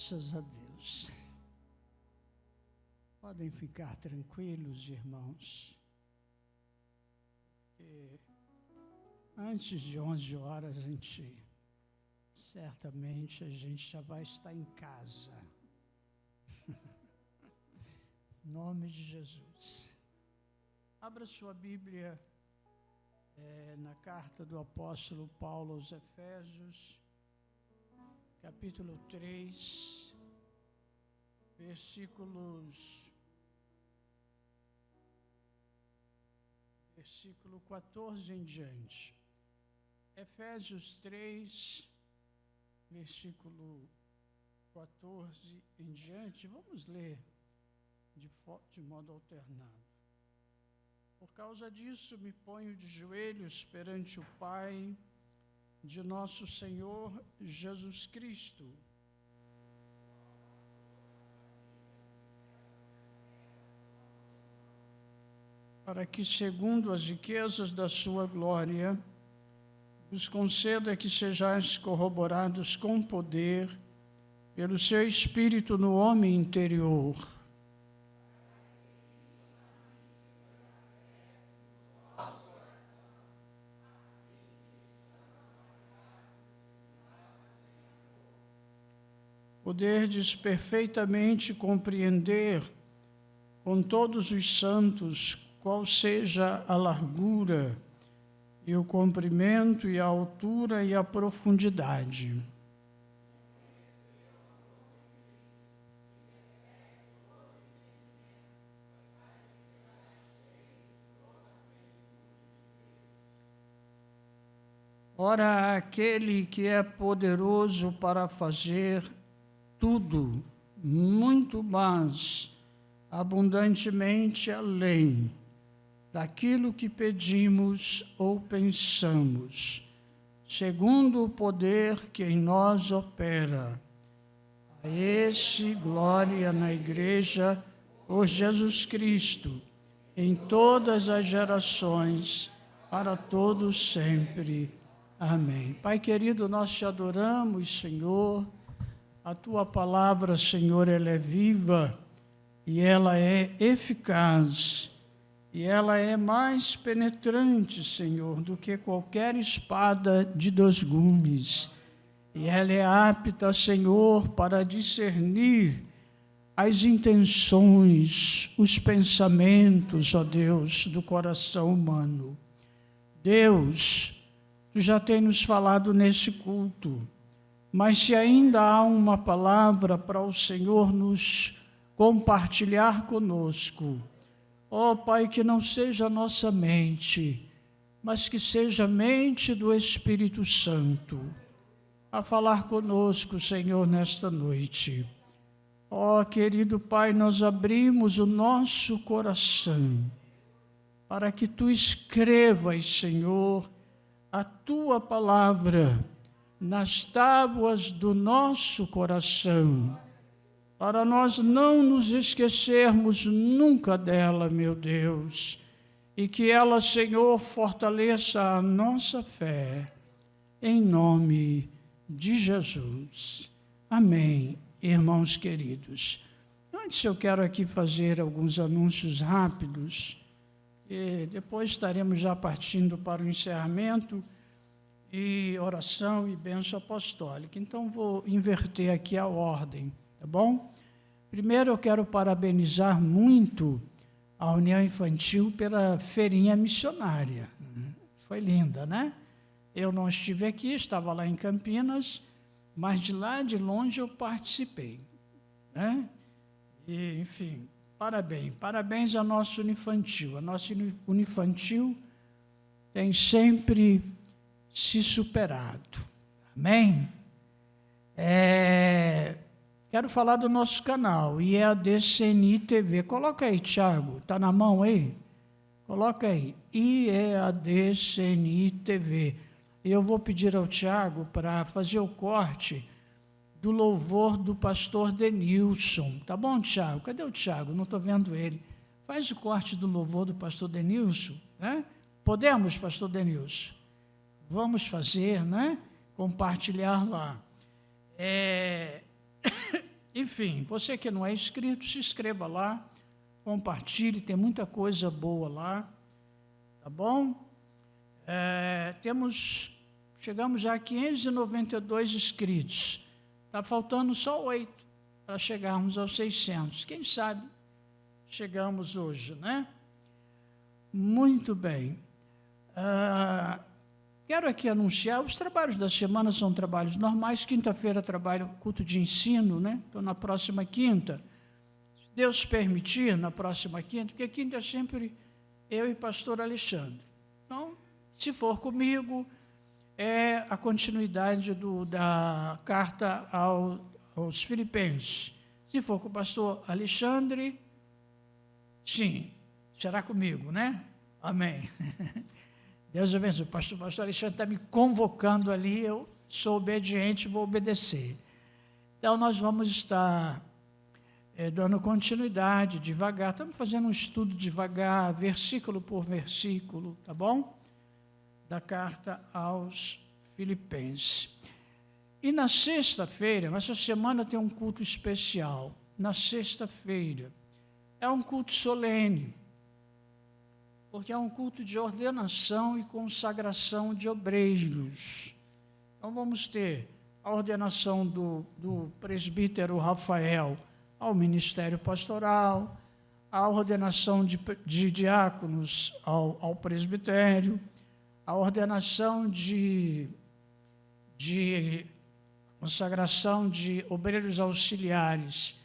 Graças a Deus. Podem ficar tranquilos, irmãos, porque antes de 11 horas certamente a gente já vai estar em casa. Em nome de Jesus. Abra sua Bíblia na carta do apóstolo Paulo aos Efésios, capítulo 3, versículo 14 em diante. Efésios 3, versículo 14 em diante. Vamos ler de modo alternado. Por causa disso, me ponho de joelhos perante o Pai de nosso Senhor Jesus Cristo, para que, segundo as riquezas da sua glória, vos conceda que sejais corroborados com poder pelo seu Espírito no homem interior, poderdes perfeitamente compreender com todos os santos qual seja a largura e o comprimento e a altura e a profundidade, ora aquele que é poderoso para fazer tudo, muito mais, abundantemente além daquilo que pedimos ou pensamos, segundo o poder que em nós opera. A esse glória na Igreja por Jesus Cristo, em todas as gerações, para todos sempre. Amém. Pai querido, nós te adoramos, Senhor. A tua palavra, Senhor, ela é viva e ela é eficaz e ela é mais penetrante, Senhor, do que qualquer espada de 2 gumes. E ela é apta, Senhor, para discernir as intenções, os pensamentos, ó Deus, do coração humano. Deus, tu já tens nos falado nesse culto, mas se ainda há uma palavra para o Senhor nos compartilhar conosco, ó Pai, que não seja a nossa mente, mas que seja a mente do Espírito Santo, a falar conosco, Senhor, nesta noite. Ó querido Pai, nós abrimos o nosso coração para que tu escrevas, Senhor, a tua palavra nas tábuas do nosso coração, para nós não nos esquecermos nunca dela, meu Deus, e que ela, Senhor, fortaleça a nossa fé, em nome de Jesus. Amém, irmãos queridos. Antes eu quero aqui fazer alguns anúncios rápidos, e depois estaremos já partindo para o encerramento, e oração e bênção apostólica. Então, vou inverter aqui a ordem, tá bom? Primeiro, eu quero parabenizar muito a União Infantil pela feirinha missionária. Foi linda, né? Eu não estive aqui, estava lá em Campinas, mas de lá de longe eu participei, né? E, enfim, parabéns à nossa Unifantil. A nossa Unifantil tem sempre se superado. Amém? Quero falar do nosso canal, IEAD-CNI TV. Coloca aí, Tiago, está na mão aí? Coloca aí, IEAD-CNI TV. E eu vou pedir ao Tiago para fazer o corte do louvor do pastor Denilson. Tá bom, Tiago? Cadê o Tiago? Não estou vendo ele. Faz o corte do louvor do pastor Denilson, né? Podemos, pastor Denilson? Vamos fazer, né? Compartilhar lá. Enfim, você que não é inscrito, se inscreva lá, compartilhe, tem muita coisa boa lá, tá bom? Chegamos já a 592 inscritos, está faltando só 8 para chegarmos aos 600, quem sabe chegamos hoje, né? Muito bem. Quero aqui anunciar, os trabalhos da semana são trabalhos normais, quinta-feira trabalho culto de ensino, né? Então, na próxima quinta, se Deus permitir, na próxima quinta, porque quinta é sempre eu e pastor Alexandre. Então, se for comigo, é a continuidade da carta aos Filipenses. Se for com o pastor Alexandre, sim, será comigo, né? Amém. Deus abençoe. O pastor Alexandre está me convocando ali, eu sou obediente, vou obedecer. Então, nós vamos estar dando continuidade devagar. Estamos fazendo um estudo devagar, versículo por versículo, tá bom? Da carta aos Filipenses. E na sexta-feira, essa semana tem um culto especial. Na sexta-feira, é um culto solene, porque é um culto de ordenação e consagração de obreiros. Então, vamos ter a ordenação do presbítero Rafael ao ministério pastoral, a ordenação de diáconos ao presbitério, a ordenação de consagração de obreiros auxiliares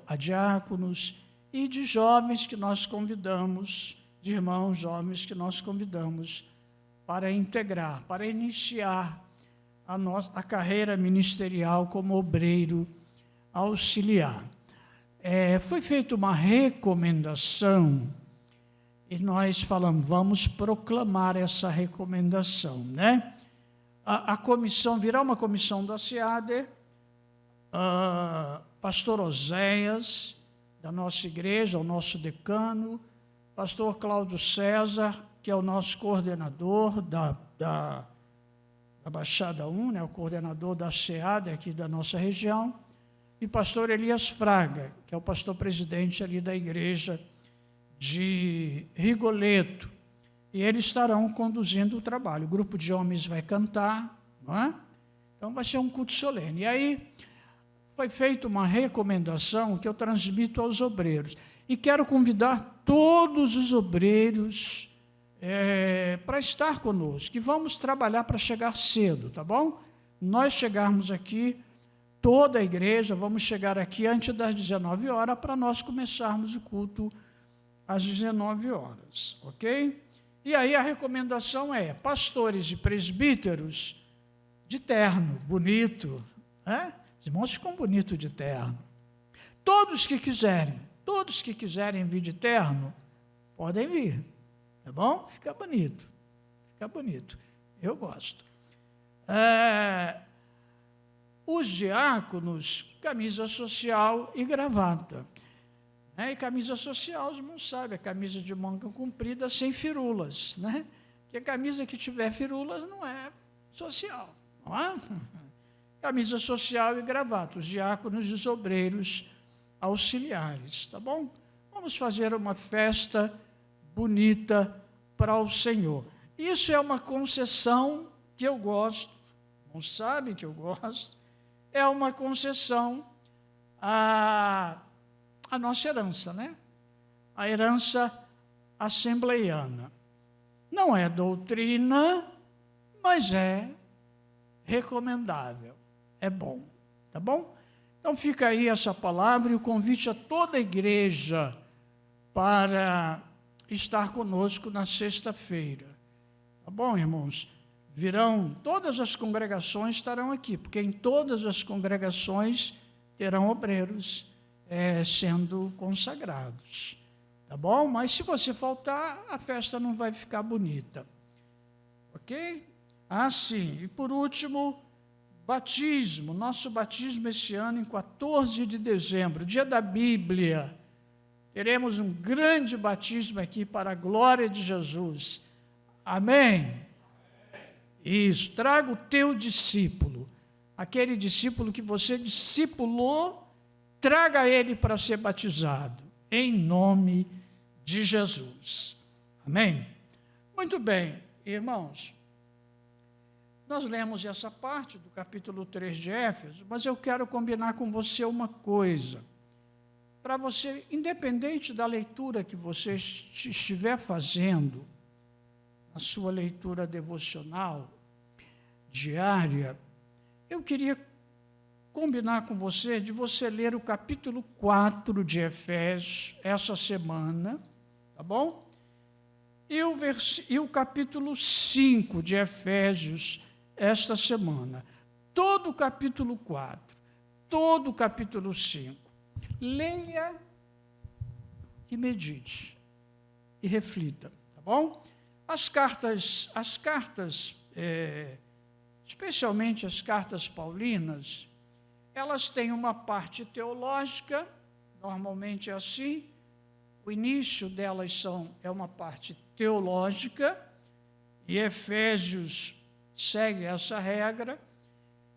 a diáconos e de jovens que nós convidamos, de irmãos jovens que nós convidamos para integrar, para iniciar a carreira ministerial como obreiro auxiliar. Foi feita uma recomendação e nós falamos, vamos proclamar essa recomendação, né? A comissão, virá uma comissão da SEADER, pastor Oséias, da nossa igreja, o nosso decano, pastor Cláudio César, que é o nosso coordenador da Baixada 1, né, o coordenador da SEADER aqui da nossa região, e pastor Elias Fraga, que é o pastor presidente ali da igreja de Rigoleto, e eles estarão conduzindo o trabalho. O grupo de homens vai cantar, não é? Então vai ser um culto solene. E aí foi feita uma recomendação que eu transmito aos obreiros. E quero convidar todos os obreiros para estar conosco, que vamos trabalhar para chegar cedo, tá bom? Nós chegarmos aqui, toda a igreja, vamos chegar aqui antes das 19 horas para nós começarmos o culto às 19 horas, ok? E aí a recomendação é, pastores e presbíteros de terno, bonito, né? Os irmãos ficam bonitos de terno. Todos que quiserem vir de terno, podem vir, tá bom? Fica bonito, eu gosto. Os diáconos, camisa social e gravata. E camisa social, os irmãos sabem, a camisa de manga comprida sem firulas, né? Porque a camisa que tiver firulas não é social, não é? Camisa social e gravata, os diáconos e os obreiros auxiliares, tá bom? Vamos fazer uma festa bonita para o Senhor. Isso é uma concessão que eu gosto, não sabem que eu gosto, é uma concessão à nossa herança, né? A herança assembleiana. Não é doutrina, mas é recomendável, é bom, tá bom? Então fica aí essa palavra e o convite a toda a igreja para estar conosco na sexta-feira. Tá bom, irmãos? Virão, todas as congregações estarão aqui, porque em todas as congregações terão obreiros sendo consagrados, tá bom? Mas se você faltar, a festa não vai ficar bonita, ok? Sim, e por último, batismo. Nosso batismo esse ano, em 14 de dezembro, dia da Bíblia, teremos um grande batismo aqui para a glória de Jesus, amém? Isso, traga o teu discípulo, aquele discípulo que você discipulou traga ele para ser batizado, em nome de Jesus. Amém? Muito bem, irmãos, nós lemos essa parte do capítulo 3 de Éfeso, mas eu quero combinar com você uma coisa. Para você, independente da leitura que você estiver fazendo, a sua leitura devocional diária, eu queria combinar com você de você ler o capítulo 4 de Efésios essa semana, tá bom? E o capítulo 5 de Efésios esta semana. Todo o capítulo 4, todo o capítulo 5. Leia e medite e reflita, tá bom? As cartas, especialmente as cartas paulinas, elas têm uma parte teológica, normalmente é assim, o início delas é uma parte teológica, e Efésios segue essa regra,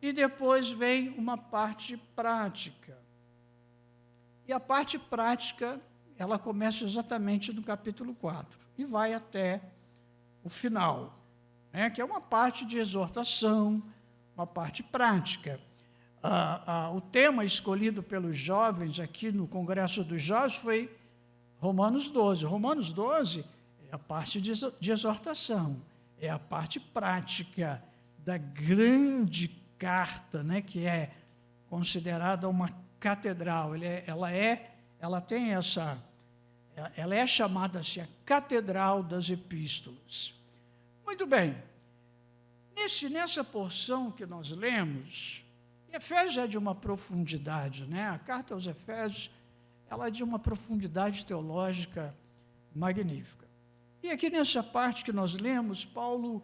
e depois vem uma parte prática. E a parte prática, ela começa exatamente no capítulo 4, e vai até o final, né, que é uma parte de exortação, uma parte prática. O tema escolhido pelos jovens aqui no Congresso dos Jovens foi Romanos 12. Romanos 12 é a parte de exortação, é a parte prática da grande carta, né, que é considerada uma catedral. Ela é chamada assim, a catedral das epístolas. Muito bem, nessa porção que nós lemos, Efésios é de uma profundidade, né? A carta aos Efésios, ela é de uma profundidade teológica magnífica. E aqui nessa parte que nós lemos, Paulo,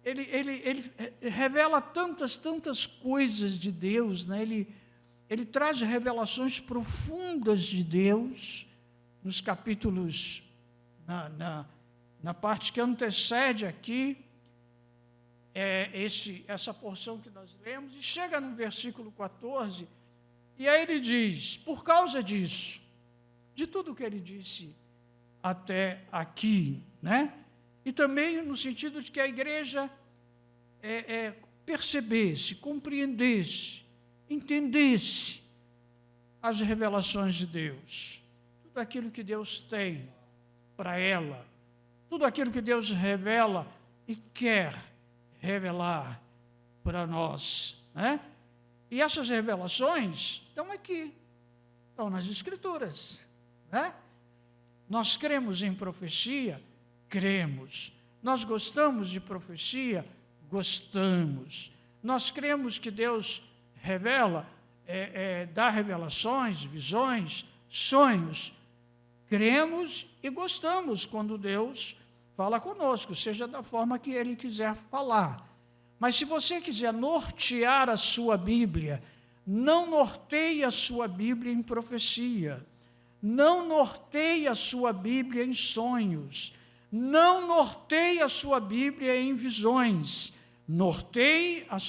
ele revela tantas coisas de Deus, né? Ele traz revelações profundas de Deus nos capítulos, na parte que antecede aqui, essa porção que nós lemos, e chega no versículo 14, e aí ele diz, por causa disso, de tudo que ele disse até aqui, né? E também no sentido de que a igreja percebesse, compreendesse, entendesse as revelações de Deus, tudo aquilo que Deus tem para ela, tudo aquilo que Deus revela e quer revelar para nós, né? E essas revelações estão aqui, estão nas Escrituras, né? Nós cremos em profecia? Cremos. Nós gostamos de profecia? Gostamos. Nós cremos que Deus revela, dá revelações, visões, sonhos. Cremos e gostamos quando Deus fala conosco, seja da forma que Ele quiser falar. Mas se você quiser nortear a sua Bíblia, não norteie a sua Bíblia em profecia, não norteie a sua Bíblia em sonhos, não norteie a sua Bíblia em visões, norteie a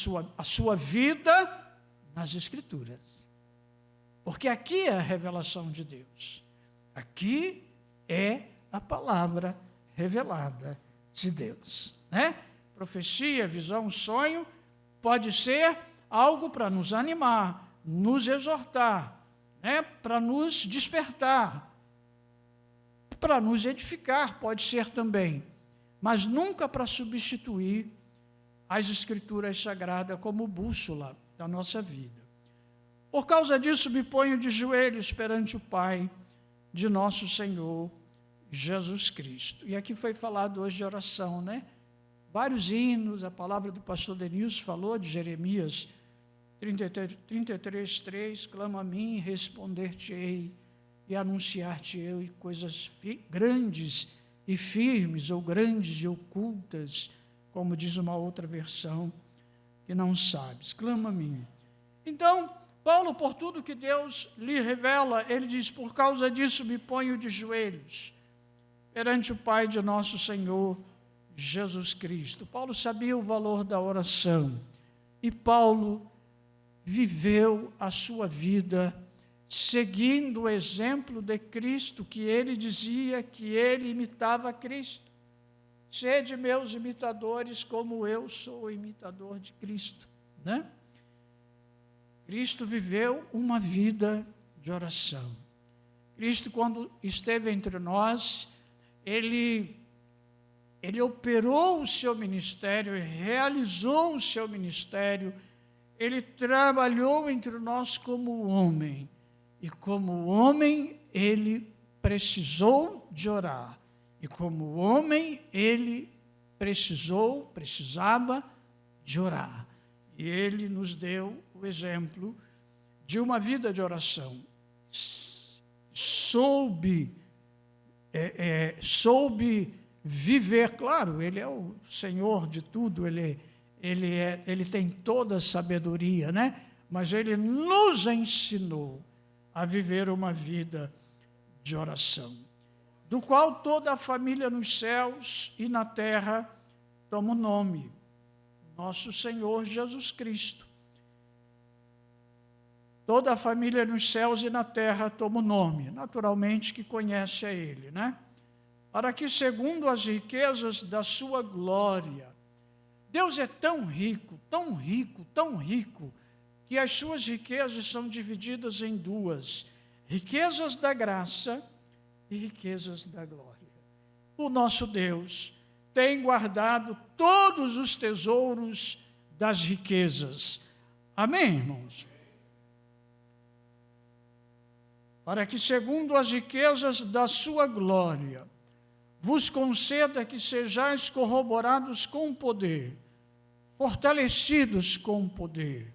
sua vida nas Escrituras. Porque aqui é a revelação de Deus, aqui é a palavra revelada de Deus, né? Profecia, visão, sonho pode ser algo para nos animar, nos exortar, né? Para nos despertar, para nos edificar, pode ser também, mas nunca para substituir as Escrituras Sagradas como bússola da nossa vida. Por causa disso, me ponho de joelhos perante o Pai de nosso Senhor Jesus Cristo. E aqui foi falado hoje de oração, né? Vários hinos, a palavra do pastor Denilson falou de Jeremias 33:3, clama a mim, responder-te-ei e anunciar-te-ei coisas grandes e firmes, ou grandes e ocultas, como diz uma outra versão, que não sabes. Clama a mim. Então, Paulo, por tudo que Deus lhe revela, ele diz, por causa disso me ponho de joelhos perante o Pai de nosso Senhor Jesus Cristo. Paulo sabia o valor da oração e Paulo viveu a sua vida seguindo o exemplo de Cristo, que ele dizia que ele imitava Cristo. Sede meus imitadores, como eu sou imitador de Cristo, né? Cristo viveu uma vida de oração. Cristo, quando esteve entre nós, ele operou o seu ministério, realizou o seu ministério, ele trabalhou entre nós como homem, e como homem ele precisou de orar, e como homem ele precisava de orar, e ele nos deu o exemplo de uma vida de oração. Soube viver, claro, ele é o Senhor de tudo, ele tem toda a sabedoria, né? Mas ele nos ensinou a viver uma vida de oração, do qual toda a família nos céus e na terra toma o nome, nosso Senhor Jesus Cristo. Toda a família nos céus e na terra toma o nome, naturalmente que conhece a Ele, né? Para que, segundo as riquezas da sua glória, Deus é tão rico, tão rico, tão rico, que as suas riquezas são divididas em duas: riquezas da graça e riquezas da glória. O nosso Deus tem guardado todos os tesouros das riquezas. Amém, irmãos? Para que, segundo as riquezas da sua glória, vos conceda que sejais corroborados com poder, fortalecidos com poder.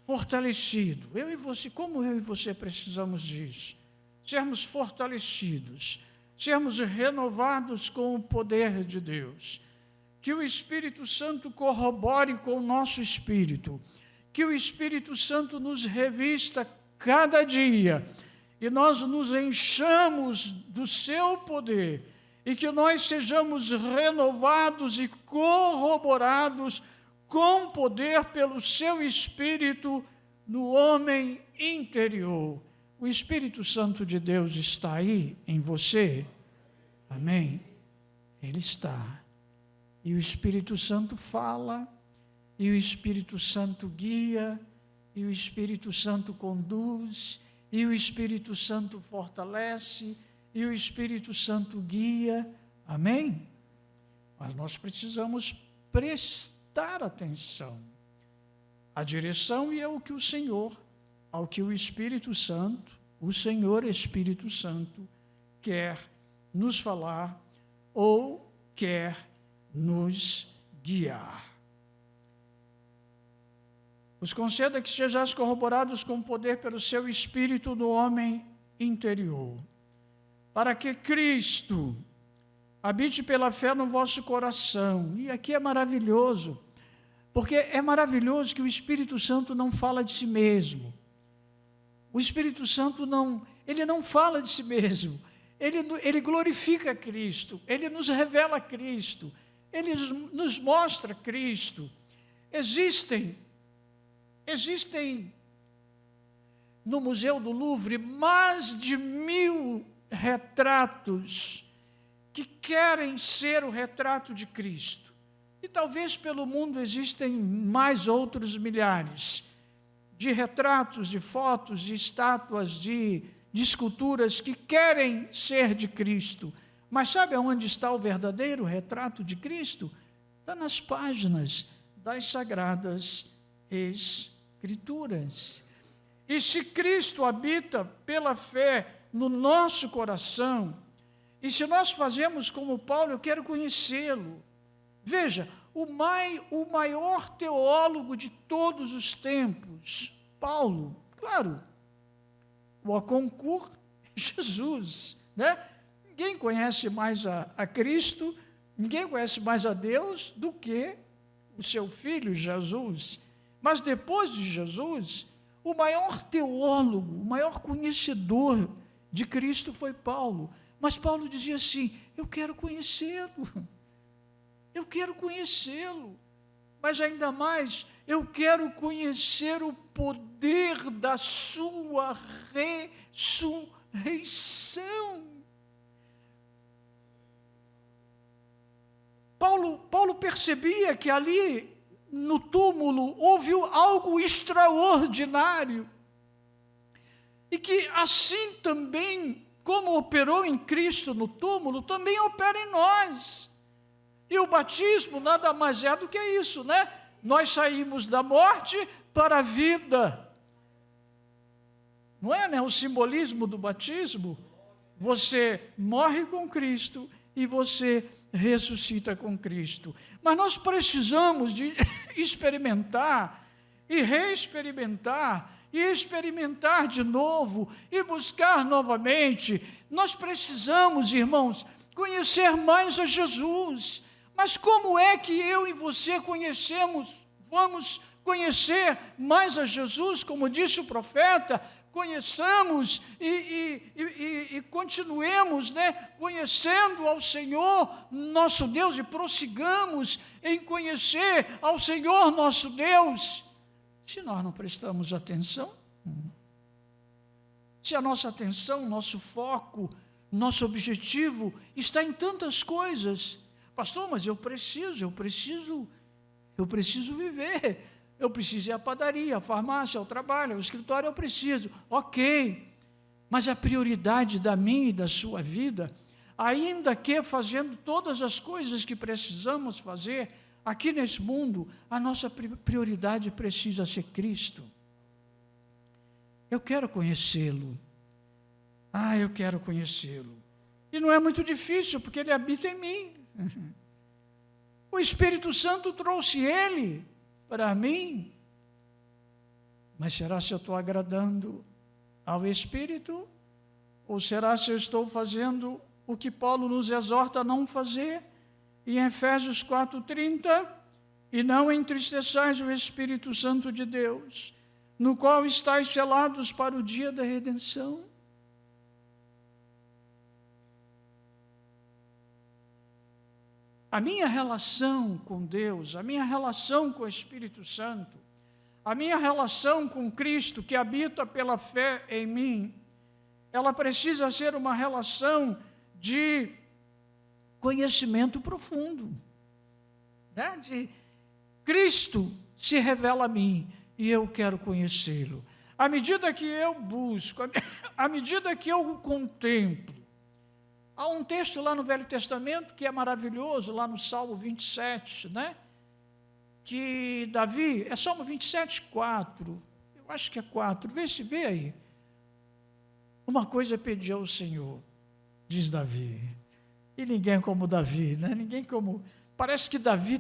Fortalecido. Eu e você, como eu e você precisamos disso? Sermos fortalecidos, sermos renovados com o poder de Deus. Que o Espírito Santo corrobore com o nosso espírito, que o Espírito Santo nos revista cada dia, e nós nos enchamos do seu poder, e que nós sejamos renovados e corroborados com poder pelo seu Espírito no homem interior. O Espírito Santo de Deus está aí em você? Amém? Ele está. E o Espírito Santo fala, e o Espírito Santo guia, e o Espírito Santo conduz, e o Espírito Santo fortalece, e o Espírito Santo guia. Amém? Mas nós precisamos prestar atenção à direção e ao que o Senhor, ao que o Espírito Santo, o Senhor Espírito Santo, quer nos falar ou quer nos guiar. Vos conceda que sejais corroborados com poder pelo seu Espírito no homem interior, para que Cristo habite pela fé no vosso coração. E aqui é maravilhoso, porque é maravilhoso que o Espírito Santo não fala de si mesmo. O Espírito Santo ele não fala de si mesmo, ele glorifica Cristo, ele nos revela Cristo, ele nos mostra Cristo. Existem no Museu do Louvre mais de 1000 retratos que querem ser o retrato de Cristo. E talvez pelo mundo existem mais outros milhares de retratos, de fotos, de estátuas, de esculturas que querem ser de Cristo. Mas sabe onde está o verdadeiro retrato de Cristo? Está nas páginas das Sagradas Escrituras. E se Cristo habita pela fé no nosso coração, e se nós fazemos como Paulo, eu quero conhecê-lo. Veja, o maior teólogo de todos os tempos, Paulo, claro, o concurso Jesus, né? Ninguém conhece mais a Cristo, ninguém conhece mais a Deus do que o seu Filho Jesus. Mas depois de Jesus, o maior teólogo, o maior conhecedor de Cristo foi Paulo. Mas Paulo dizia assim: eu quero conhecê-lo, mas ainda mais, eu quero conhecer o poder poder da sua ressurreição. Paulo percebia que ali no túmulo houve algo extraordinário, e que assim também, como operou em Cristo no túmulo, também opera em nós. E o batismo nada mais é do que isso, né? Nós saímos da morte para a vida. Não é, né, o simbolismo do batismo? Você morre com Cristo e você ressuscita com Cristo. Mas nós precisamos de experimentar e reexperimentar e experimentar de novo e buscar novamente. Nós precisamos, irmãos, conhecer mais a Jesus. Mas como é que eu e você vamos conhecer mais a Jesus? Como disse o profeta, conheçamos e continuemos, né, conhecendo ao Senhor nosso Deus, e prossigamos em conhecer ao Senhor nosso Deus. Se nós não prestamos atenção, se a nossa atenção, nosso foco, nosso objetivo está em tantas coisas, pastor, mas eu preciso viver. Eu preciso ir à padaria, à farmácia, ao trabalho, ao escritório, eu preciso. Ok, mas a prioridade da minha e da sua vida, ainda que fazendo todas as coisas que precisamos fazer aqui nesse mundo, a nossa prioridade precisa ser Cristo. Eu quero conhecê-lo. Eu quero conhecê-lo. E não é muito difícil, porque Ele habita em mim. O Espírito Santo trouxe Ele para mim. Mas será se eu estou agradando ao Espírito? Ou será se eu estou fazendo o que Paulo nos exorta a não fazer? Em Efésios 4:30, e não entristeçais o Espírito Santo de Deus, no qual estáis selados para o dia da redenção. A minha relação com Deus, a minha relação com o Espírito Santo, a minha relação com Cristo, que habita pela fé em mim, ela precisa ser uma relação de conhecimento profundo, né? De Cristo se revela a mim e eu quero conhecê-lo. À medida que eu busco, à medida que eu o contemplo, há um texto lá no Velho Testamento que é maravilhoso, lá no Salmo 27, né? Que Davi, é Salmo 27, 4, eu acho que é 4, vê aí. Uma coisa pedi ao Senhor, diz Davi, e ninguém como Davi, né? Ninguém como, parece que Davi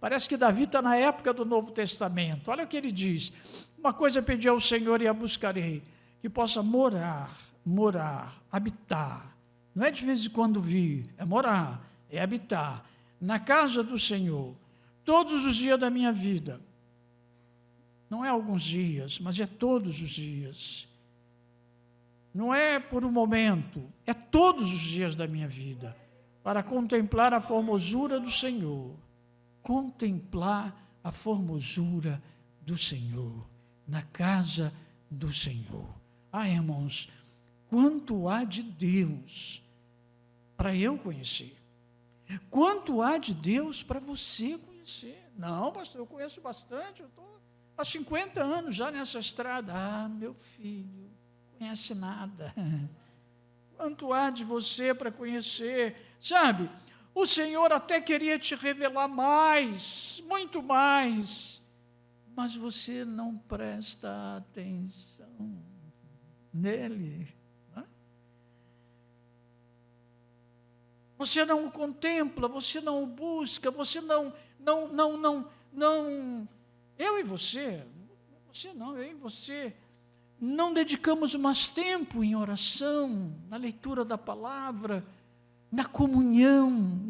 parece que Davi está na época do Novo Testamento. Olha o que ele diz: uma coisa pedi ao Senhor e a buscarei, que possa morar, habitar, não é de vez em quando vir, é morar, é habitar, na casa do Senhor, todos os dias da minha vida. Não é alguns dias, mas é todos os dias. Não é por um momento, é todos os dias da minha vida, para contemplar a formosura do Senhor. Contemplar a formosura do Senhor, na casa do Senhor. Irmãos, quanto há de Deus para eu conhecer? Quanto há de Deus para você conhecer? Não, pastor, eu conheço bastante, eu estou há 50 anos já nessa estrada. Meu filho, conhece nada. Quanto há de você para conhecer? Sabe, o Senhor até queria te revelar mais, muito mais, mas você não presta atenção nele. Você não o contempla, você não o busca, você não, eu e você não, eu e você, não dedicamos mais tempo em oração, na leitura da palavra, na comunhão,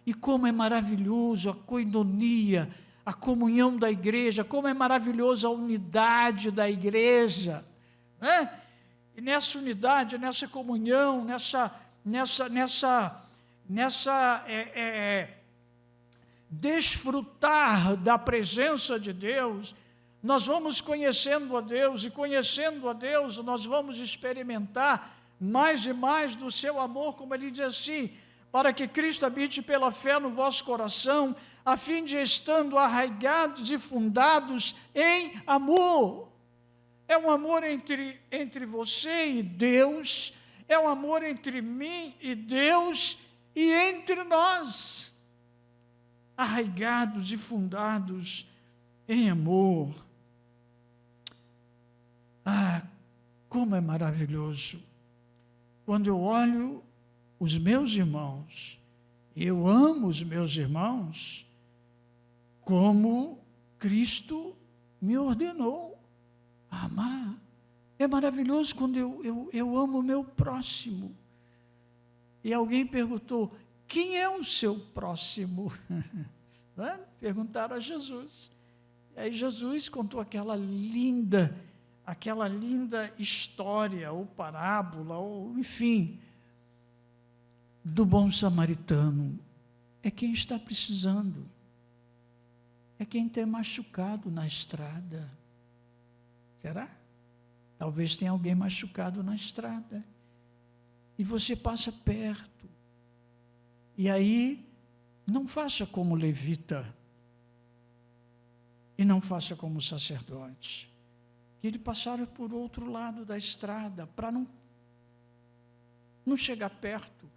e como é maravilhoso a coinonia, a comunhão da igreja, como é maravilhosa a unidade da igreja, né? E nessa unidade, nessa comunhão, desfrutar da presença de Deus, nós vamos conhecendo a Deus, e conhecendo a Deus, nós vamos experimentar mais e mais do seu amor, como ele diz assim, para que Cristo habite pela fé no vosso coração, a fim de estando arraigados e fundados em amor. É um amor entre você e Deus, é um amor entre mim e Deus e entre nós, arraigados e fundados em amor. Ah, como é maravilhoso quando eu olho os meus irmãos, eu amo os meus irmãos como Cristo me ordenou a amar. É maravilhoso quando eu amo o meu próximo. E alguém perguntou, quem é o seu próximo? Perguntaram a Jesus. E aí Jesus contou aquela linda história, ou parábola, ou enfim, do bom samaritano. É quem está precisando, é quem tem machucado na estrada. Será? Talvez tenha alguém machucado na estrada, e você passa perto, e aí não faça como levita, e não faça como sacerdote, que ele passaram por outro lado da estrada, para não chegar perto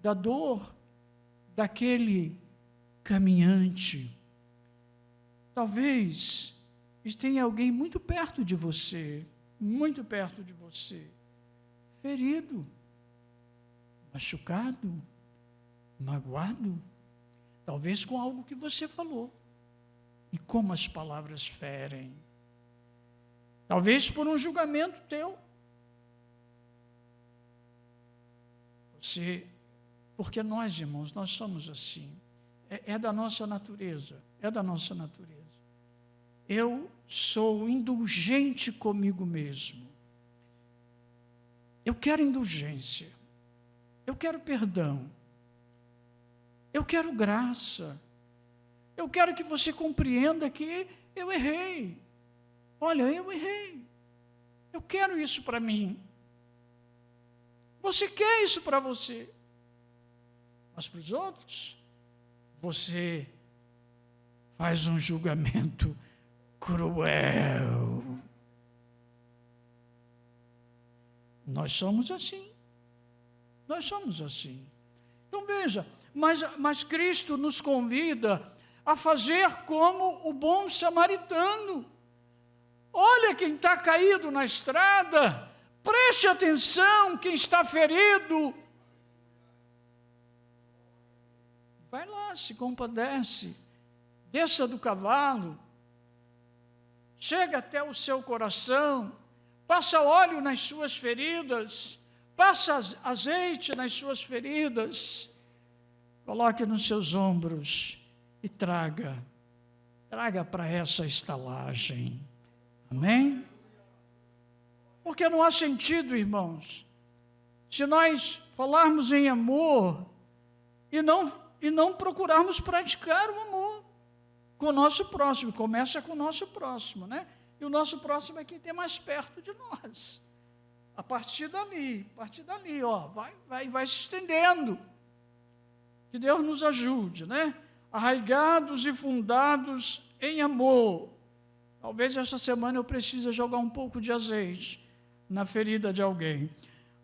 da dor daquele caminhante. Talvez tenha alguém muito perto de você, ferido, machucado, magoado, talvez com algo que você falou, e como as palavras ferem, talvez por um julgamento teu. Porque nós, irmãos, nós somos assim, é da nossa natureza, Eu sou indulgente comigo mesmo, eu quero indulgência, eu quero perdão, eu quero graça, eu quero que você compreenda que eu errei. Olha, eu errei, eu quero isso para mim, você quer isso para você, mas para os outros, você faz um julgamento cruel. Nós somos assim. Então veja, mas Cristo nos convida a fazer como o bom samaritano. Olha quem está caído na estrada, preste atenção, quem está ferido. Vai lá, se compadece, desça do cavalo, chega até o seu coração, passa óleo nas suas feridas, passa azeite nas suas feridas, coloque nos seus ombros e traga para essa estalagem. Amém? Porque não há sentido, irmãos, se nós falarmos em amor e não procurarmos praticar o amor com o nosso próximo. Começa com o nosso próximo, né? E o nosso próximo é quem tem mais perto de nós. A partir dali, ó, vai se estendendo. Que Deus nos ajude, né? Arraigados e fundados em amor. Talvez essa semana eu precise jogar um pouco de azeite na ferida de alguém.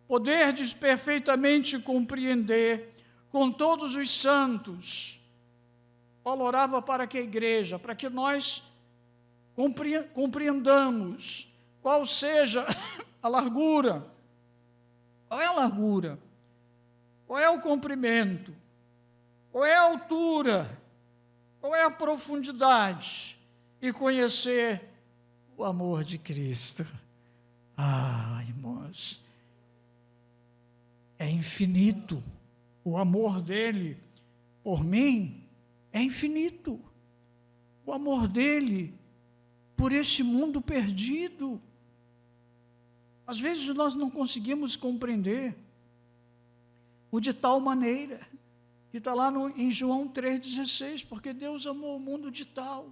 Poderdes perfeitamente compreender com todos os santos. Paulo orava para que a igreja, para que nós compreendamos qual seja a largura, qual é a largura, qual é o comprimento, qual é a altura, qual é a profundidade, e conhecer o amor de Cristo. Irmãos, é infinito. O amor dele por mim é infinito. O amor dele por esse mundo perdido. Às vezes nós não conseguimos compreender o de tal maneira, que está lá em João 3,16, porque Deus amou o mundo de tal.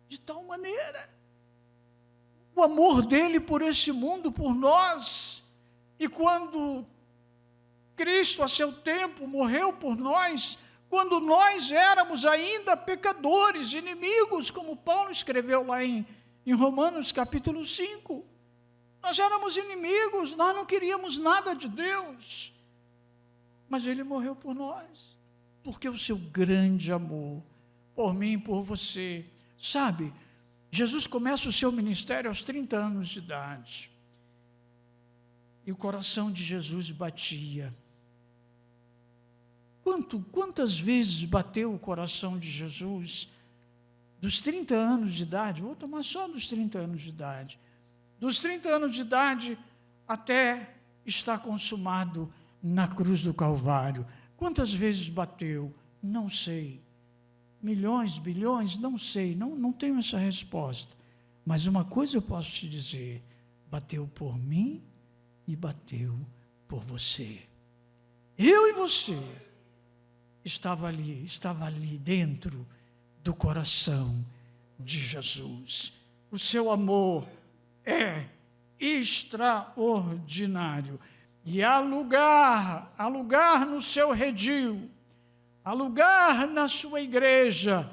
de tal maneira. O amor dele por esse mundo, por nós. E quando Cristo, a seu tempo, morreu por nós, quando nós éramos ainda pecadores, inimigos, como Paulo escreveu lá em Romanos capítulo 5. Nós éramos inimigos, nós não queríamos nada de Deus. Mas ele morreu por nós, porque o seu grande amor por mim e por você. Sabe, Jesus começa o seu ministério aos 30 anos de idade. E o coração de Jesus batia. Quantas vezes bateu o coração de Jesus? Dos 30 anos de idade, vou tomar só dos 30 anos de idade. Dos 30 anos de idade até estar consumado na cruz do Calvário. Quantas vezes bateu? Não sei. Milhões, bilhões? Não sei, não tenho essa resposta. Mas uma coisa eu posso te dizer: bateu por mim e bateu por você. Eu e você estava ali dentro do coração de Jesus. O seu amor é extraordinário. E há lugar no seu redil, há lugar na sua igreja,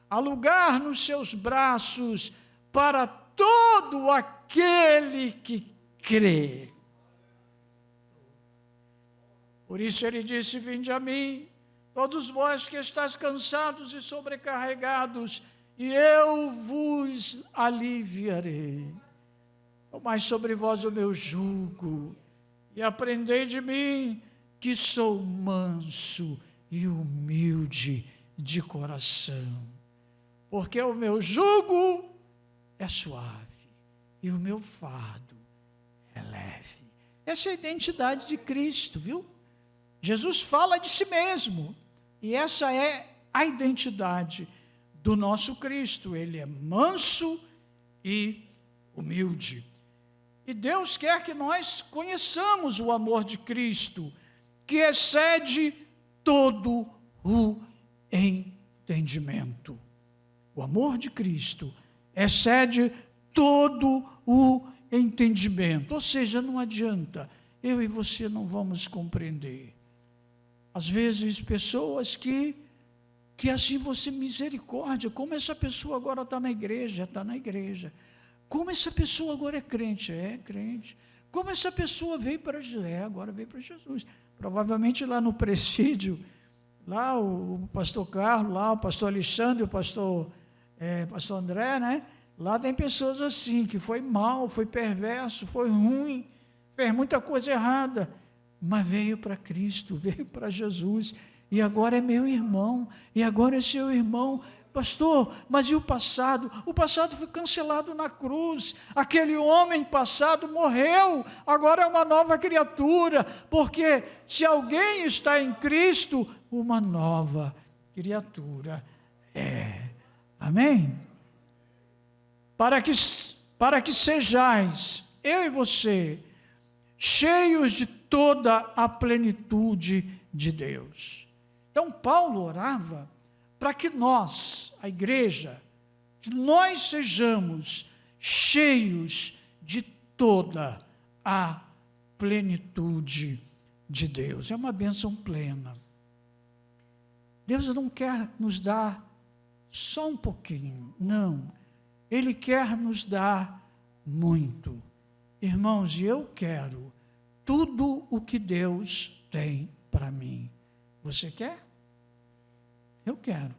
há lugar nos seus braços para todo aquele que crê. Por isso ele disse: vinde a mim, todos vós que estáis cansados e sobrecarregados, e eu vos aliviarei. Tomai sobre vós o meu jugo, e aprendei de mim, que sou manso e humilde de coração. Porque o meu jugo é suave, e o meu fardo é leve. Essa é a identidade de Cristo, viu? Jesus fala de si mesmo, e essa é a identidade do nosso Cristo. Ele é manso e humilde. E Deus quer que nós conheçamos o amor de Cristo, que excede todo o entendimento. O amor de Cristo excede todo o entendimento. Ou seja, não adianta, eu e você não vamos compreender. Às vezes, pessoas que assim, você, misericórdia, como essa pessoa agora está na igreja, Como essa pessoa agora é crente, Como essa pessoa veio para Jesus, agora veio para Jesus. Provavelmente lá no presídio, lá o pastor Carlos, lá o pastor Alexandre, o pastor André, né? Lá tem pessoas assim, que foi mal, foi perverso, foi ruim, fez muita coisa errada, mas veio para Cristo, veio para Jesus, e agora é meu irmão, e agora é seu irmão. Pastor, mas e o passado? O passado foi cancelado na cruz. Aquele homem passado morreu, agora é uma nova criatura, porque se alguém está em Cristo, uma nova criatura é. Amém? Para que sejais, eu e você, cheios de toda a plenitude de Deus. Então Paulo orava para que nós, a igreja, que nós sejamos cheios de toda a plenitude de Deus. É uma bênção plena. Deus não quer nos dar só um pouquinho, não. Ele quer nos dar muito. Irmãos, e eu quero tudo o que Deus tem para mim. Você quer? Eu quero.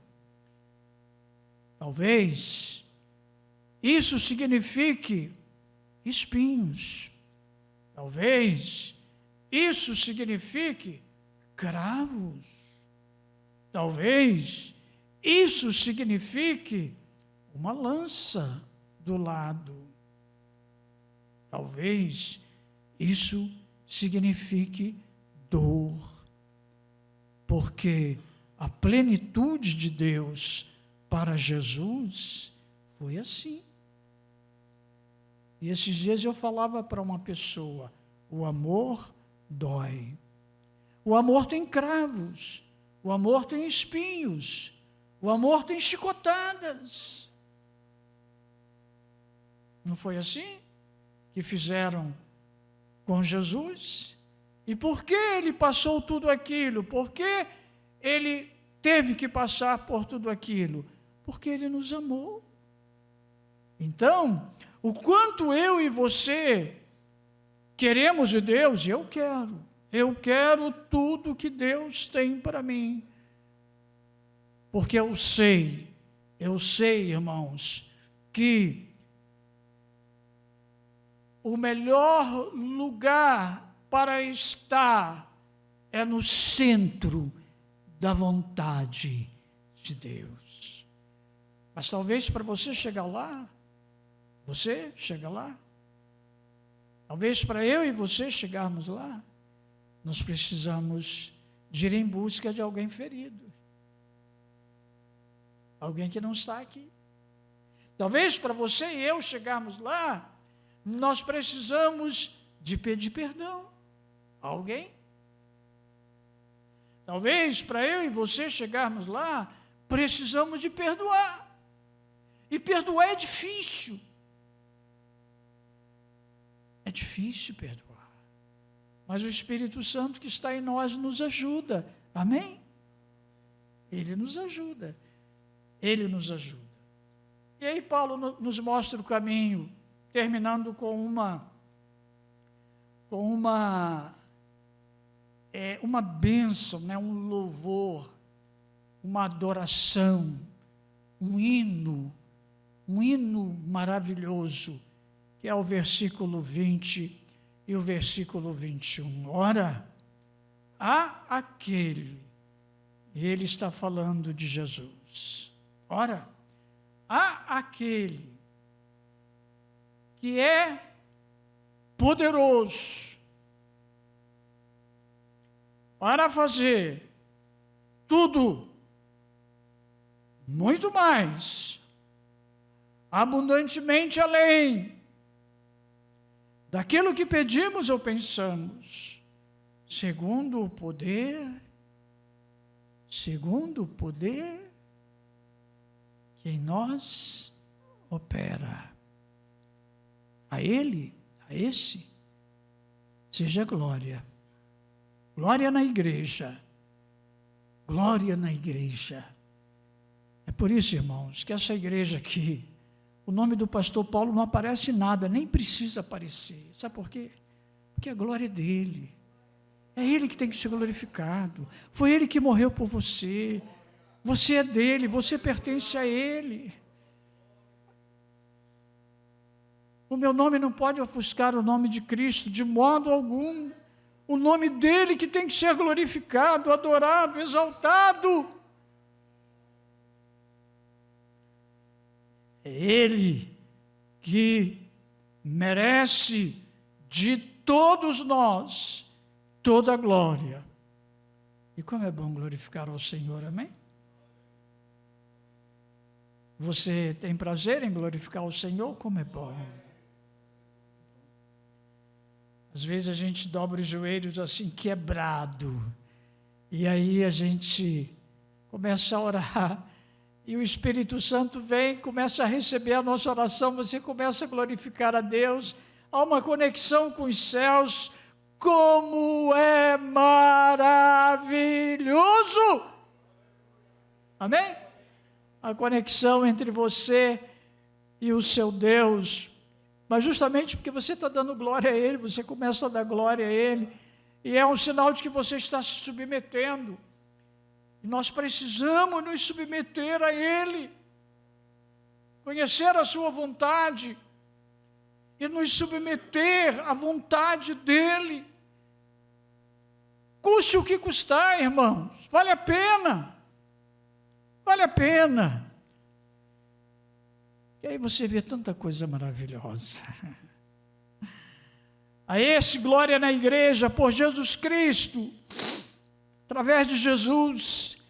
Talvez isso signifique espinhos. Talvez isso signifique cravos. Talvez isso signifique uma lança do lado. Talvez isso signifique dor. Porque a plenitude de Deus para Jesus foi assim. E esses dias eu falava para uma pessoa: o amor dói. O amor tem cravos. O amor tem espinhos. O amor tem chicotadas. Não foi assim que fizeram com Jesus? E por que ele passou tudo aquilo? Por que ele teve que passar por tudo aquilo? Porque ele nos amou. Então, o quanto eu e você queremos de Deus, eu quero tudo que Deus tem para mim. Porque eu sei, irmãos, que o melhor lugar para estar é no centro da vontade de Deus. Mas talvez para você chegar lá, talvez para eu e você chegarmos lá, nós precisamos de ir em busca de alguém ferido. Alguém que não está aqui. Talvez para você e eu chegarmos lá, nós precisamos de pedir perdão a alguém. Talvez para eu e você chegarmos lá, precisamos de perdoar. E perdoar é difícil. É difícil perdoar. Mas o Espírito Santo que está em nós nos ajuda. Amém? Ele nos ajuda. Ele nos ajuda. E aí Paulo nos mostra o caminho, terminando com uma bênção, né? Um louvor, uma adoração, um hino maravilhoso, que é o versículo 20 e o versículo 21. Ora, há aquele, e ele está falando de Jesus. Ora, há aquele que é poderoso para fazer tudo, muito mais, abundantemente além daquilo que pedimos ou pensamos, segundo o poder que em nós opera. A Ele, a esse, seja glória. Glória na igreja. Glória na igreja. É por isso, irmãos, que essa igreja aqui, o nome do pastor Paulo não aparece em nada, nem precisa aparecer. Sabe por quê? Porque a glória é dele. É ele que tem que ser glorificado. Foi ele que morreu por você. Você é dele, você pertence a ele. O meu nome não pode ofuscar o nome de Cristo de modo algum. O nome dele que tem que ser glorificado, adorado, exaltado. É ele que merece de todos nós toda a glória. E como é bom glorificar ao Senhor, amém? Você tem prazer em glorificar o Senhor? Como é bom. Às vezes a gente dobra os joelhos assim, quebrado. E aí a gente começa a orar. E o Espírito Santo vem, começa a receber a nossa oração. Você começa a glorificar a Deus. Há uma conexão com os céus. Como é maravilhoso! Amém? A conexão entre você e o seu Deus. Mas justamente porque você está dando glória a Ele, você começa a dar glória a Ele, e é um sinal de que você está se submetendo. E nós precisamos nos submeter a Ele, conhecer a sua vontade, e nos submeter à vontade dEle. Custe o que custar, irmãos, vale a pena, vale a pena. E aí você vê tanta coisa maravilhosa. A esse, glória na igreja, por Jesus Cristo, através de Jesus,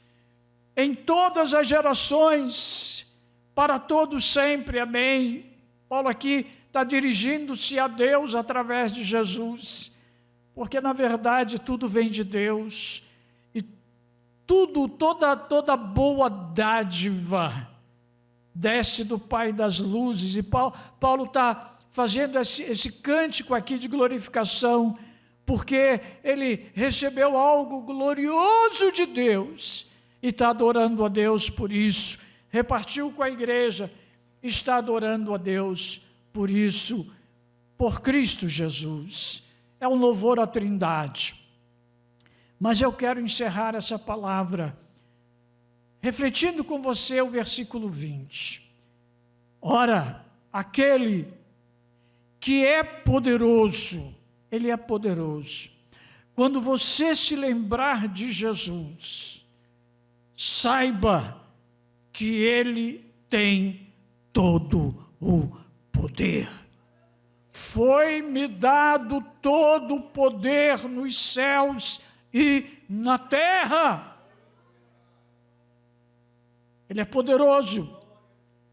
em todas as gerações, para todos sempre, amém. Paulo aqui está dirigindo-se a Deus através de Jesus, porque na verdade tudo vem de Deus, e toda boa dádiva desce do Pai das luzes, e Paulo está fazendo esse cântico aqui de glorificação, porque ele recebeu algo glorioso de Deus, e está adorando a Deus por isso, repartiu com a igreja, está adorando a Deus por isso, por Cristo Jesus. É um louvor à Trindade. Mas eu quero encerrar essa palavra refletindo com você o versículo 20. Ora, aquele que é poderoso, ele é poderoso. Quando você se lembrar de Jesus, saiba que ele tem todo o poder. Foi-me dado todo o poder nos céus e na terra. Ele é poderoso,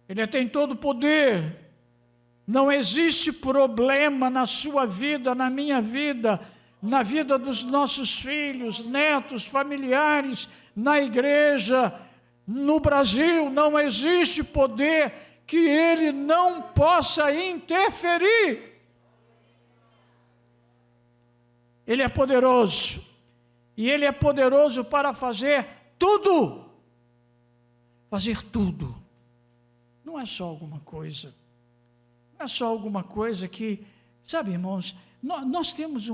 ele tem todo o poder. Não existe problema na sua vida, na minha vida, na vida dos nossos filhos, netos, familiares, na igreja, no Brasil, não existe poder que ele não possa interferir. Ele é poderoso, e ele é poderoso para fazer tudo. Fazer tudo. Não é só alguma coisa. Não é só alguma coisa que, sabe, irmãos, nós temos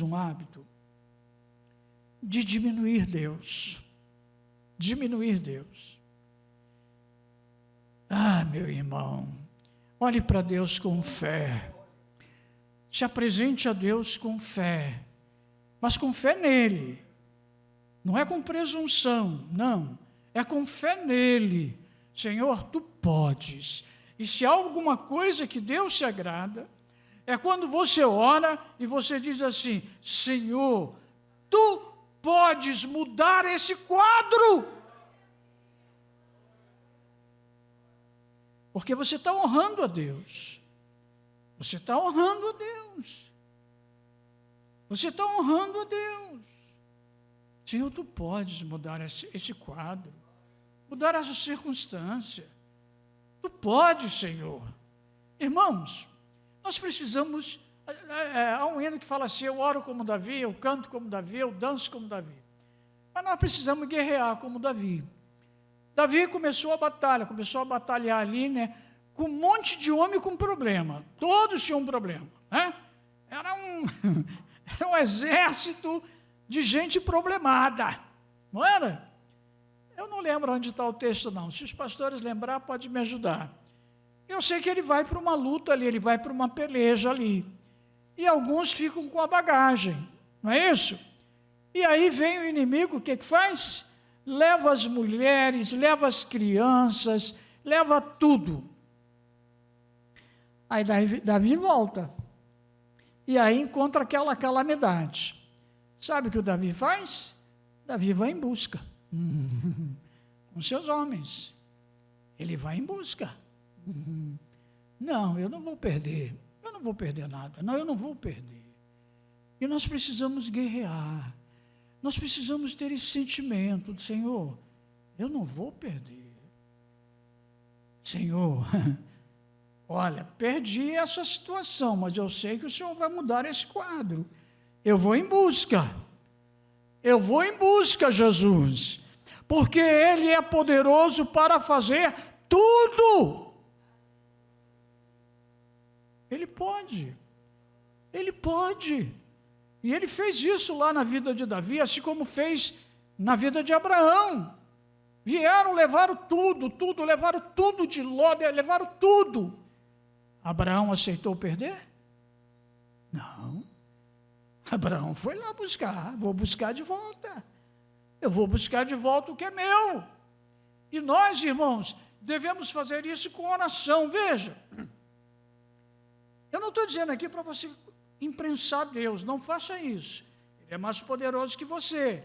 um hábito de diminuir Deus. Diminuir Deus. Ah, meu irmão, olhe para Deus com fé. Se apresente a Deus com fé, mas com fé nele. Não é com presunção, não. É com fé nele. Senhor, tu podes. E se há alguma coisa que Deus se agrada, é quando você ora e você diz assim: Senhor, tu podes mudar esse quadro. Porque você está honrando a Deus. Você está honrando a Deus. Você está honrando a Deus. Senhor, tu podes mudar esse quadro, mudar essa circunstância. Tu podes, Senhor. Irmãos, nós precisamos, há um hino que fala assim: eu oro como Davi, eu canto como Davi, eu danço como Davi. Mas nós precisamos guerrear como Davi. Davi começou a batalhar ali, né, com um monte de homem com problema. Todos tinham um problema, né? Era um exército de gente problemada, não era? Eu não lembro onde está o texto, não. Se os pastores lembrar, pode me ajudar. Eu sei que ele vai para uma luta ali, ele vai para uma peleja ali. E alguns ficam com a bagagem, não é isso? E aí vem o inimigo, o que faz? Leva as mulheres, leva as crianças, leva tudo. Aí Davi volta. E aí encontra aquela calamidade. Sabe o que o Davi faz? Davi vai em busca. Com seus homens. Ele vai em busca. Não, eu não vou perder. Eu não vou perder nada. Não, eu não vou perder. E nós precisamos guerrear. Nós precisamos ter esse sentimento do Senhor. Eu não vou perder. Senhor, olha, perdi essa situação, mas eu sei que o Senhor vai mudar esse quadro. Eu vou em busca. Eu vou em busca, Jesus. Porque Ele é poderoso para fazer tudo. Ele pode. Ele pode. E ele fez isso lá na vida de Davi, assim como fez na vida de Abraão. Vieram, levaram tudo, levaram tudo de Ló, levaram tudo. Abraão aceitou perder? Não. Abraão foi lá buscar, vou buscar de volta. Eu vou buscar de volta o que é meu. E nós, irmãos, devemos fazer isso com oração. Veja, eu não estou dizendo aqui para você imprensar Deus, não faça isso. Ele é mais poderoso que você.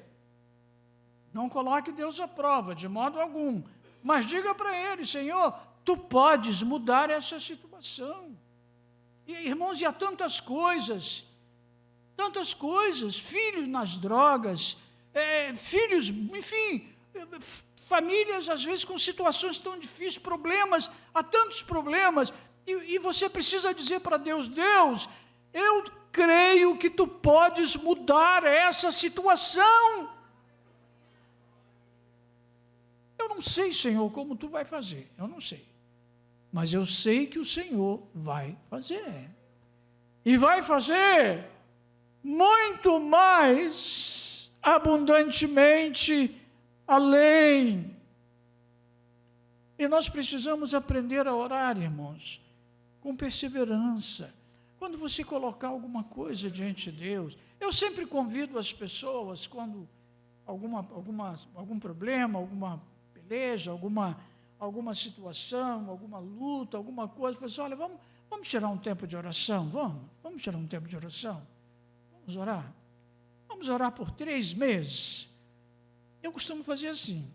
Não coloque Deus à prova, de modo algum. Mas diga para Ele: Senhor, Tu podes mudar essa situação. E, irmãos, e há tantas coisas, filhos nas drogas, filhos, enfim, famílias, às vezes, com situações tão difíceis, problemas, há tantos problemas, e você precisa dizer para Deus: Deus, eu creio que tu podes mudar essa situação. Eu não sei, Senhor, como tu vai fazer, eu não sei, mas eu sei que o Senhor vai fazer, e vai fazer muito mais abundantemente, além. E nós precisamos aprender a orar, irmãos, com perseverança. Quando você colocar alguma coisa diante de Deus, eu sempre convido as pessoas, quando algum problema, alguma peleja, alguma situação, alguma luta, alguma coisa, eu falo assim: olha, vamos tirar um tempo de oração, vamos tirar um tempo de oração, vamos orar por 3 meses, eu costumo fazer assim,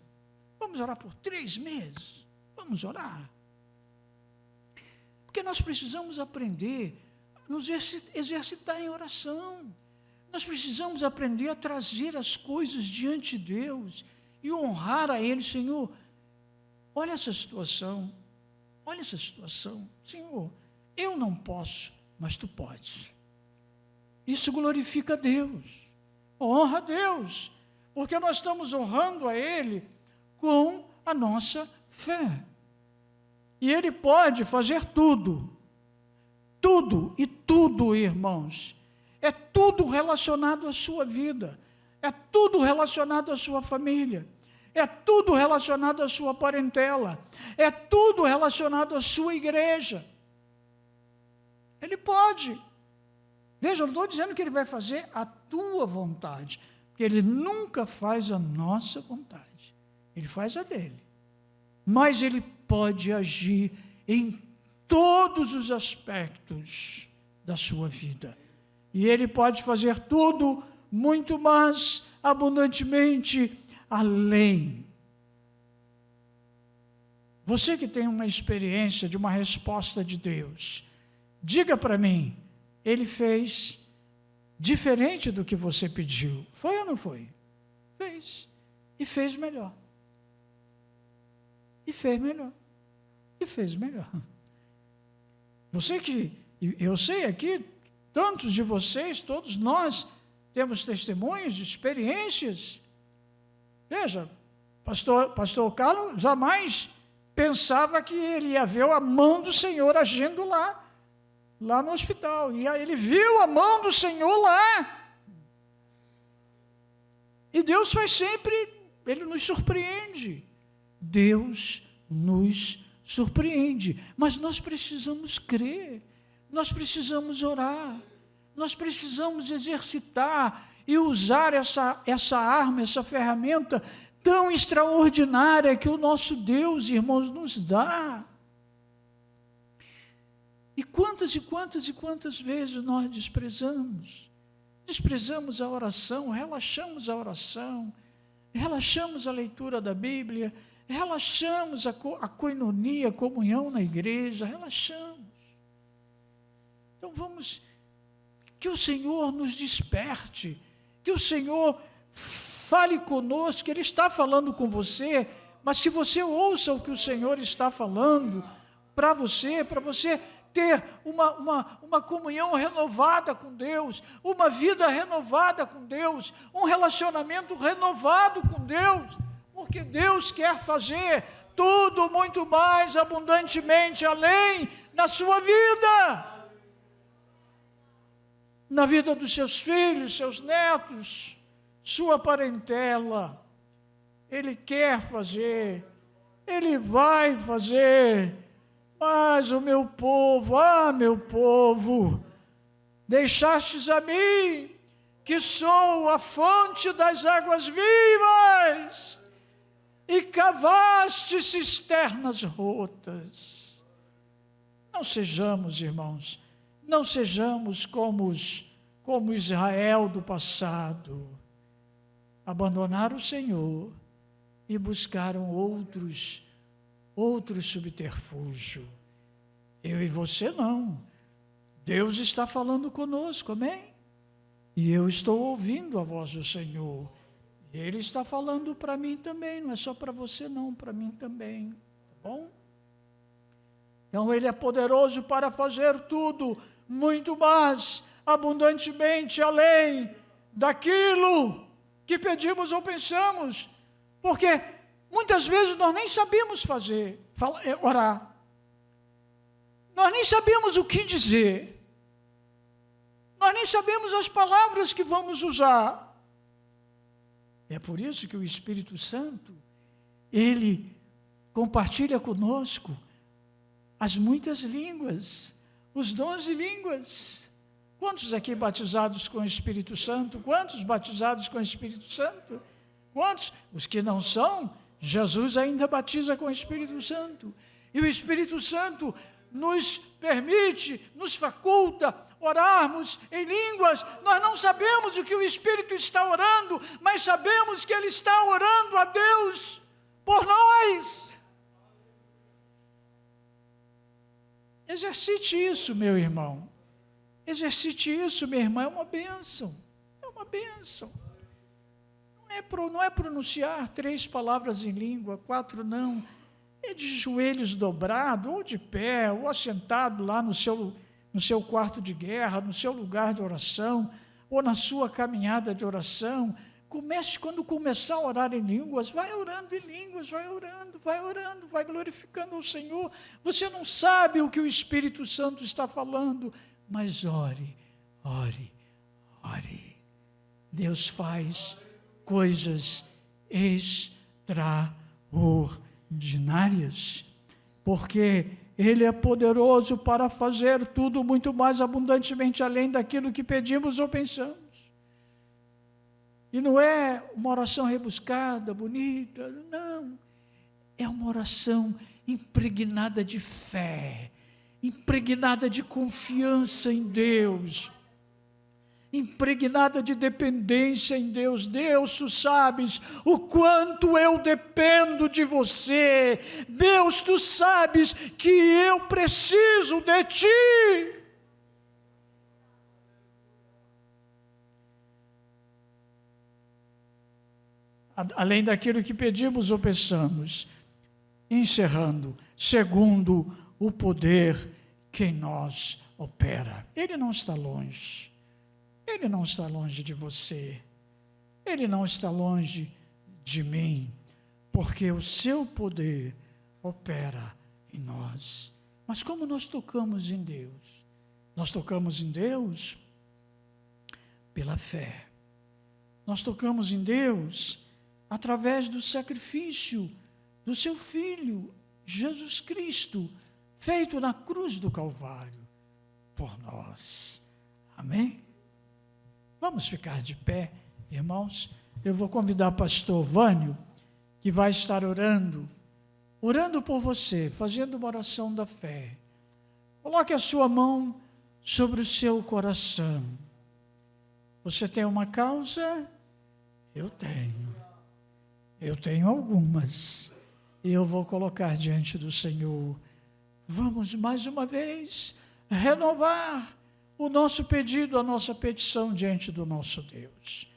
vamos orar por 3 meses, vamos orar, porque nós precisamos aprender, nos exercitar em oração, nós precisamos aprender a trazer as coisas diante de Deus, e honrar a Ele. Senhor, olha essa situação, Senhor, eu não posso, mas Tu podes. Isso glorifica a Deus, honra a Deus, porque nós estamos honrando a Ele com a nossa fé, e Ele pode fazer tudo, e tudo, irmãos, é tudo relacionado à sua vida, é tudo relacionado à sua família, é tudo relacionado à sua parentela, é tudo relacionado à sua igreja. Ele pode. Veja, eu não estou dizendo que Ele vai fazer a tua vontade, porque Ele nunca faz a nossa vontade, Ele faz a dele. Mas Ele pode agir em todos os aspectos da sua vida. E Ele pode fazer tudo muito mais abundantemente além. Você que tem uma experiência de uma resposta de Deus, diga para mim, Ele fez diferente do que você pediu. Foi ou não foi? Fez. E fez melhor. E fez melhor. E fez melhor. Você que, eu sei aqui, tantos de vocês, todos nós, temos testemunhos de experiências. Veja, pastor Carlos jamais pensava que ele ia ver a mão do Senhor agindo lá no hospital. E aí ele viu a mão do Senhor lá. E Deus faz sempre, Ele nos surpreende. Deus nos surpreende. Mas nós precisamos crer, nós precisamos orar, nós precisamos exercitar e usar essa arma, essa ferramenta tão extraordinária que o nosso Deus, irmãos, nos dá. E quantas vezes nós desprezamos a oração, relaxamos a oração, relaxamos a leitura da Bíblia, relaxamos a coinonia, a comunhão na igreja, relaxamos. Então que o Senhor nos desperte, que o Senhor fale conosco, que Ele está falando com você, mas que você ouça o que o Senhor está falando para você ter uma comunhão renovada com Deus, uma vida renovada com Deus, um relacionamento renovado com Deus, porque Deus quer fazer tudo muito mais abundantemente além na sua vida, na vida dos seus filhos, seus netos, sua parentela. Ele quer fazer, Ele vai fazer. Mas o meu povo, meu povo, deixastes a mim, que sou a fonte das águas vivas, e cavaste cisternas rotas. Não sejamos, irmãos, não sejamos como Israel do passado. Abandonaram o Senhor e buscaram outros subterfúgios. Eu e você não. Deus está falando conosco, amém? E eu estou ouvindo a voz do Senhor. Ele está falando para mim também, não é só para você não, para mim também, tá bom? Então Ele é poderoso para fazer tudo, muito mais, abundantemente, além daquilo que pedimos ou pensamos, porque muitas vezes nós nem sabemos orar, nós nem sabemos o que dizer, nós nem sabemos as palavras que vamos usar. É por isso que o Espírito Santo, Ele compartilha conosco as muitas línguas, os dons de línguas. Quantos aqui batizados com o Espírito Santo? Quantos batizados com o Espírito Santo? Quantos? Os que não são, Jesus ainda batiza com o Espírito Santo. E o Espírito Santo nos permite, nos faculta orarmos em línguas. Nós não sabemos o que o Espírito está orando, mas sabemos que Ele está orando a Deus por nós. Exercite isso, meu irmão. Exercite isso, minha irmã. É uma bênção. É uma bênção. Não é pronunciar 3 palavras em língua, 4 não. É de joelhos dobrados, ou de pé, ou assentado lá no seu quarto de guerra, no seu lugar de oração, ou na sua caminhada de oração. Quando começar a orar em línguas, vai orando em línguas, vai glorificando o Senhor. Você não sabe o que o Espírito Santo está falando, mas ore. Deus faz coisas extraordinárias, porque Ele é poderoso para fazer tudo muito mais abundantemente além daquilo que pedimos ou pensamos. E não é uma oração rebuscada, bonita, não. É uma oração impregnada de fé, impregnada de confiança em Deus, impregnada de dependência em Deus. Deus, tu sabes o quanto eu dependo de você. Deus, tu sabes que eu preciso de ti. Além daquilo que pedimos ou pensamos. Encerrando, segundo o poder que em nós opera. Ele não está longe. Ele não está longe de você. Ele não está longe de mim. Porque o seu poder opera em nós. Mas como nós tocamos em Deus? Nós tocamos em Deus pela fé. Nós tocamos em Deus através do sacrifício do seu Filho, Jesus Cristo, feito na cruz do Calvário, por nós. Amém? Vamos ficar de pé, irmãos. Eu vou convidar o pastor Vânio, que vai estar orando por você, fazendo uma oração da fé. Coloque a sua mão sobre o seu coração. Você tem uma causa? Eu tenho algumas, e eu vou colocar diante do Senhor. Vamos mais uma vez renovar o nosso pedido, a nossa petição diante do nosso Deus.